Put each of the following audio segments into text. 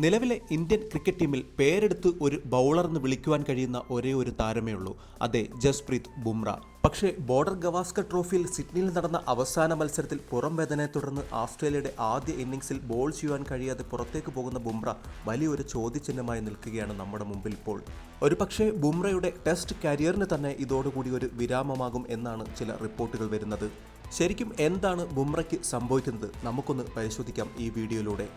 നിലവിലെ Indian cricket ടീമിൽ പേരെടുത്ത് ഒരു ബൗളറെന്ന് വിളിക്കുവാൻ കഴിയുന്ന ഒരേ ഒരു താരമേ ഉള്ളൂ. അതെ, ജസ്പ്രീത് ബുംറ. പക്ഷേ ബോർഡർ ഗവാസ്കർ ട്രോഫിയിൽ സിഡ്നിയിൽ നടന്ന അവസാന മത്സരത്തിൽ പുറം വേദനയെ തുടർന്ന് ഓസ്ട്രേലിയയുടെ ആദ്യ ഇന്നിംഗ്സിൽ ബോൾ ചെയ്യുവാൻ കഴിയാതെ പുറത്തേക്ക് പോകുന്ന ബുംറ വലിയൊരു ചോദ്യചിഹ്നമായി നിൽക്കുകയാണ് നമ്മുടെ മുമ്പിൽ ഇപ്പോൾ. ഒരുപക്ഷേ ബുംറയുടെ ടെസ്റ്റ് കരിയറിന് തന്നെ ഇതോടുകൂടി ഒരു വിരാമമാകും എന്നാണ് ചില റിപ്പോർട്ടുകൾ വരുന്നത്. ശരിക്കും എന്താണ് ബുംറയ്ക്ക് സംഭവിക്കുന്നത്? നമുക്കൊന്ന് പരിശോധിക്കാം ഈ വീഡിയോയിലൂടെ.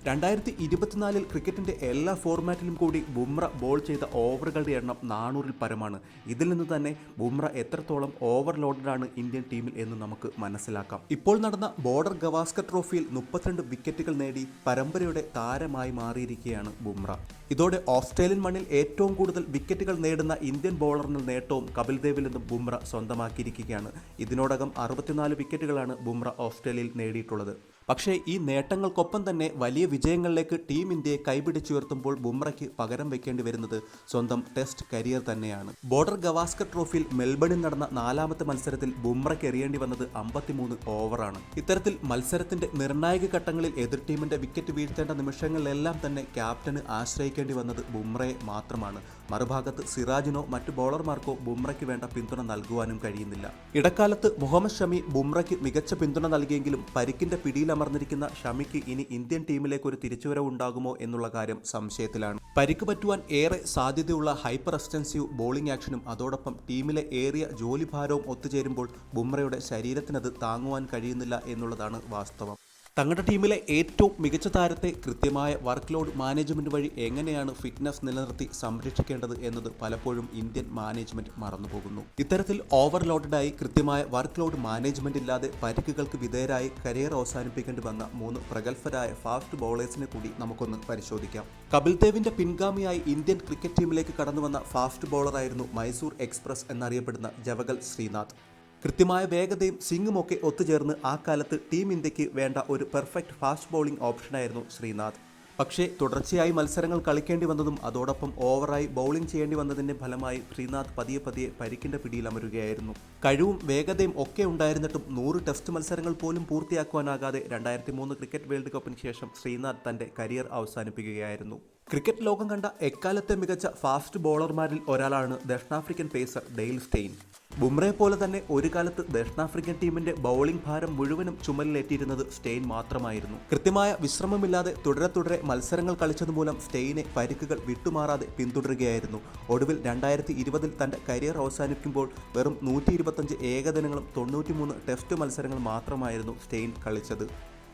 2024 ക്രിക്കറ്റിൻ്റെ എല്ലാ ഫോർമാറ്റിലും കൂടി ബുംറ ബോൾ ചെയ്ത ഓവറുകളുടെ എണ്ണം 400-ൽ പരമാണ്. ഇതിൽ നിന്ന് തന്നെ ബുംറ എത്രത്തോളം ഓവർലോഡഡാണ് ഇന്ത്യൻ ടീമിൽ എന്ന് നമുക്ക് മനസ്സിലാക്കാം. ഇപ്പോൾ നടന്ന ബോർഡർ ഗവാസ്കർ ട്രോഫിയിൽ 32 വിക്കറ്റുകൾ നേടി പരമ്പരയുടെ താരമായി മാറിയിരിക്കുകയാണ് ബുംറ. ഇതോടെ ഓസ്ട്രേലിയൻ മണ്ണിൽ ഏറ്റവും കൂടുതൽ വിക്കറ്റുകൾ നേടുന്ന ഇന്ത്യൻ ബോളറിന് നേട്ടവും കപിൽ ദേവിൽ നിന്നും ബുംറ സ്വന്തമാക്കിയിരിക്കുകയാണ്. ഇതിനോടകം 64 വിക്കറ്റുകളാണ് ബുംറ ഓസ്ട്രേലിയയിൽ നേടിയിട്ടുള്ളത്. പക്ഷേ ഈ നേട്ടങ്ങൾക്കൊപ്പം തന്നെ വലിയ വിജയങ്ങളിലേക്ക് ടീം ഇന്ത്യയെ കൈപിടിച്ചുയർത്തുമ്പോൾ ബുംറയ്ക്ക് പകരം വെക്കേണ്ടി വരുന്നത് സ്വന്തം ടെസ്റ്റ് കരിയർ തന്നെയാണ്. ബോർഡർ ഗവാസ്കർ ട്രോഫിയിൽ മെൽബണിൽ നടന്ന 4ാമത്തെ മത്സരത്തിൽ ബുംറയ്ക്ക് എറിയേണ്ടി വന്നത് 53 ഓവറാണ്. ഇത്തരത്തിൽ മത്സരത്തിന്റെ നിർണായക ഘട്ടങ്ങളിൽ എതിർ ടീമിന്റെ വിക്കറ്റ് വീഴ്ത്തേണ്ട നിമിഷങ്ങളിലെല്ലാം തന്നെ ക്യാപ്റ്റന് ആശ്രയിക്കേണ്ടി വന്നത് ബുംറയെ മാത്രമാണ്. മറുഭാഗത്ത് സിറാജിനോ മറ്റു ബോളർമാർക്കോ ബുംറയ്ക്ക് വേണ്ട പിന്തുണ നൽകുവാനും കഴിയുന്നില്ല. ഇടക്കാലത്ത് മുഹമ്മദ് ഷമി ബുംറയ്ക്ക് മികച്ച പിന്തുണ നൽകിയെങ്കിലും പരിക്കിന്റെ പിടിയിലമർന്നിരിക്കുന്ന ഷമിക്ക് ഇനി ഇന്ത്യൻ ടീമിലേക്ക് ഒരു തിരിച്ചുവരവ് ഉണ്ടാകുമോ എന്നുള്ള കാര്യം സംശയത്തിലാണ്. പരിക്ക് പറ്റുവാൻ ഏറെ സാധ്യതയുള്ള ഹൈപ്പർ എക്സ്റ്റൻസീവ് ബോളിംഗ് ആക്ഷനും അതോടൊപ്പം ടീമിലെ ഏറിയ ജോലിഭാരവും ഒത്തുചേരുമ്പോൾ ബുംറയുടെ ശരീരത്തിനത് താങ്ങുവാൻ കഴിയുന്നില്ല എന്നുള്ളതാണ് വാസ്തവം. തങ്ങളുടെ ടീമിലെ ഏറ്റവും മികച്ച താരത്തെ കൃത്യമായ വർക്ക് ലോഡ് മാനേജ്മെന്റ് വഴി എങ്ങനെയാണ് ഫിറ്റ്നസ് നിലനിർത്തി സംരക്ഷിക്കേണ്ടത് എന്നത് പലപ്പോഴും ഇന്ത്യൻ മാനേജ്മെന്റ് മറന്നുപോകുന്നു. ഇത്തരത്തിൽ ഓവർലോഡഡായി കൃത്യമായ വർക്ക് ലോഡ് മാനേജ്മെന്റ് ഇല്ലാതെ പരിക്കുകൾക്ക് വിധേയരായി കരിയർ അവസാനിപ്പിക്കേണ്ടി വന്ന 3 പ്രഗത്ഭരായ ഫാസ്റ്റ് ബൗളേഴ്സിനെ കൂടി നമുക്കൊന്ന് പരിശോധിക്കാം. കപിൽ ദേവിന്റെ പിൻഗാമിയായി ഇന്ത്യൻ ക്രിക്കറ്റ് ടീമിലേക്ക് കടന്നുവന്ന ഫാസ്റ്റ് ബൗളറായിരുന്നു മൈസൂർ എക്സ്പ്രസ് എന്നറിയപ്പെടുന്ന ജവഗൽ ശ്രീനാഥ്. കൃത്യമായ വേഗതയും സ്വിങ്ങുമൊക്കെ ഒത്തുചേർന്ന് ആ കാലത്ത് ടീം ഇന്ത്യക്ക് വേണ്ട ഒരു പെർഫെക്റ്റ് ഫാസ്റ്റ് ബൗളിംഗ് ഓപ്ഷനായിരുന്നു ശ്രീനാഥ്. പക്ഷേ തുടർച്ചയായി മത്സരങ്ങൾ കളിക്കേണ്ടി വന്നതും അതോടൊപ്പം ഓവറായി ബൗളിംഗ് ചെയ്യേണ്ടി വന്നതിൻ്റെ ഫലമായി ശ്രീനാഥ് പതിയെ പരിക്കിൻ്റെ പിടിയിലമരുകയായിരുന്നു. കഴിവും വേഗതയും ഒക്കെ ഉണ്ടായിരുന്നിട്ടും 100 ടെസ്റ്റ് മത്സരങ്ങൾ പോലും പൂർത്തിയാക്കുവാനാകാതെ 2003 ക്രിക്കറ്റ് വേൾഡ് കപ്പിന് ശേഷം ശ്രീനാഥ് തൻ്റെ കരിയർ അവസാനിപ്പിക്കുകയായിരുന്നു. ക്രിക്കറ്റ് ലോകം കണ്ട എക്കാലത്തെ മികച്ച ഫാസ്റ്റ് ബോളർമാരിൽ ഒരാളാണ് ദക്ഷിണാഫ്രിക്കൻ പേസർ ഡെയ്ൽ സ്റ്റെയിൻ. ബുംറയെ പോലെ തന്നെ ഒരു കാലത്ത് ദക്ഷിണാഫ്രിക്കൻ ടീമിന്റെ ബൗളിംഗ് ഭാരം മുഴുവനും ചുമലിലേറ്റിയിരുന്നത് സ്റ്റെയിൻ മാത്രമായിരുന്നു. കൃത്യമായ വിശ്രമമില്ലാതെ തുടരെ മത്സരങ്ങൾ കളിച്ചതുമൂലം സ്റ്റെയിനെ പരിക്കുകൾ വിട്ടുമാറാതെ പിന്തുടരുകയായിരുന്നു. ഒടുവിൽ 2020 തന്റെ കരിയർ അവസാനിക്കുമ്പോൾ വെറും 125 ഏകദിനങ്ങളും 93 ടെസ്റ്റ് മത്സരങ്ങൾ മാത്രമായിരുന്നു സ്റ്റെയിൻ കളിച്ചത്.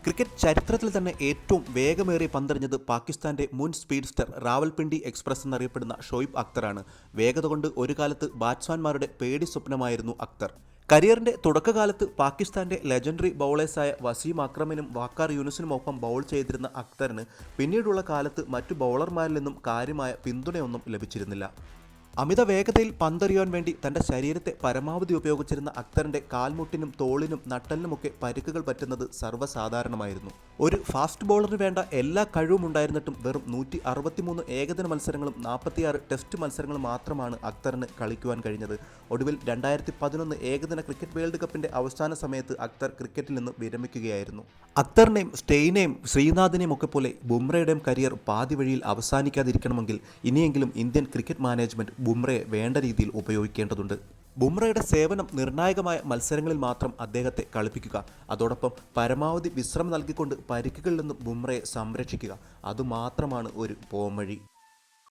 ക്രിക്കറ്റ് ചരിത്രത്തിൽ തന്നെ ഏറ്റവും വേഗമേറിയ പന്തെറിഞ്ഞത് പാകിസ്ഥാന്റെ മുൻ സ്പീഡ്സ്റ്റർ റാവൽപിണ്ടി എക്സ്പ്രസ് എന്നറിയപ്പെടുന്ന ഷോയിബ് അക്തറാണ്. വേഗത കൊണ്ട് ഒരു കാലത്ത് ബാറ്റ്സ്മാൻമാരുടെ പേടി സ്വപ്നമായിരുന്നു അക്തർ. കരിയറിന്റെ തുടക്കകാലത്ത് പാകിസ്ഥാന്റെ ലെജൻഡറി ബൗളേഴ്സായ വസീം അക്രമിനും വാക്കാർ യൂനുസിനുമൊപ്പം ബൗൾ ചെയ്തിരുന്ന അക്തറിന് പിന്നീടുള്ള കാലത്ത് മറ്റു ബൗളർമാരിൽ നിന്നും കാര്യമായ പിന്തുണയൊന്നും ലഭിച്ചിരുന്നില്ല. അമിത വേഗതയിൽ പന്തെറിയാൻ വേണ്ടി തൻ്റെ ശരീരത്തെ പരമാവധി ഉപയോഗിച്ചിരുന്ന അക്തറിൻ്റെ കാൽമുട്ടിനും തോളിനും നട്ടലിനുമൊക്കെ പരിക്കുകൾ പറ്റുന്നത് സർവ്വസാധാരണമായിരുന്നു. ഒരു ഫാസ്റ്റ് ബോളറിന് വേണ്ട എല്ലാ കഴിവും ഉണ്ടായിരുന്നിട്ടും വെറും 163 ഏകദിന മത്സരങ്ങളും 46 ടെസ്റ്റ് മത്സരങ്ങളും മാത്രമാണ് അക്തറിന് കളിക്കുവാൻ കഴിഞ്ഞത്. ഒടുവിൽ 2011 ഏകദിന ക്രിക്കറ്റ് വേൾഡ് കപ്പിൻ്റെ അവസാന സമയത്ത് അക്തർ ക്രിക്കറ്റിൽ നിന്ന് വിരമിക്കുകയായിരുന്നു. അക്തറിനെയും സ്റ്റെയിനെയും ശ്രീനാഥിനെയും ഒക്കെ പോലെ ബുംറയുടെയും കരിയർ പാതി വഴിയിൽ അവസാനിക്കാതിരിക്കണമെങ്കിൽ ഇനിയെങ്കിലും ഇന്ത്യൻ ക്രിക്കറ്റ് മാനേജ്മെന്റ് ബുംറയെ വേണ്ട രീതിയിൽ ഉപയോഗിക്കേണ്ടതുണ്ട്. ബുംറയുടെ സേവനം നിർണായകമായ മത്സരങ്ങളിൽ മാത്രം അദ്ദേഹത്തെ കളിപ്പിക്കുക, അതോടൊപ്പം പരമാവധി വിശ്രമം നൽകിക്കൊണ്ട് പരിക്കുകളിൽ നിന്നും ബുംറയെ സംരക്ഷിക്കുക, അതുമാത്രമാണ് ഒരു പോംവഴി.